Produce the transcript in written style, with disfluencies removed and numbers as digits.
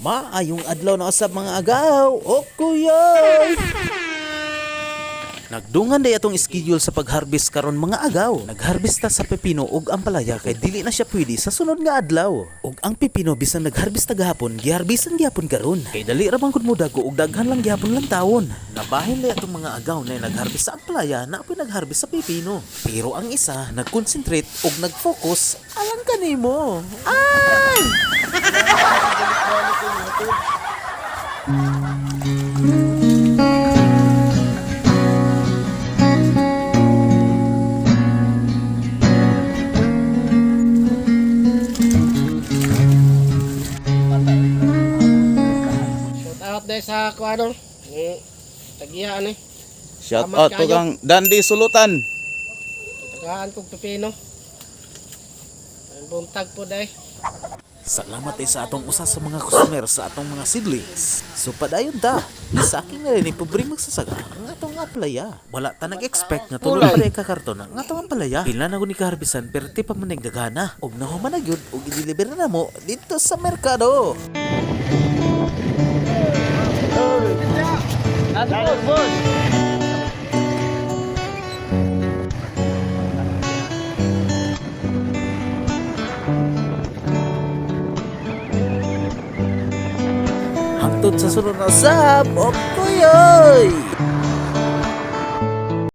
Maayong adlaw na usab mga agaw. O kuya. Nagdungan day atong schedule sa pag-harvest karon mga agaw. Nagharvest ta sa pepino ug ampalaya kay dili na siya pwede sa sunod nga adlaw. Ug ang pepino bisan nagharvest ta gahapon, giharbisan gyapon karon. Kay dali ra man kun mo dago ug daghan lang gyapon lang tawon. Nabahin day atong mga agaw na nagharvest sa ampalaya na apoy nagharvest sa pepino. Pero ang isa nag-concentrate ug nag-focus alang kanimo. Ay! Dahil sa kuano, ni tagihan eh. Shout Salamat out to kayo. kang Dandy Sulutan. Tagaan kong pepino. Ang buntag po dahil. Salamat sa atong usa sa mga customer sa atong mga seedlings. So padayon ta, sa aking narinig pobre magsasaga ang atong ampalaya. Wala ta nag-expect nga tuloy pa rin kakarton ang atong ampalaya. Pila na ko ni kaharbisan pero ti pa man nagdagana. Og nahuman na gyud og i-deliver na mo dito sa merkado. Hangtod sa sunod na sab, o kuyoy!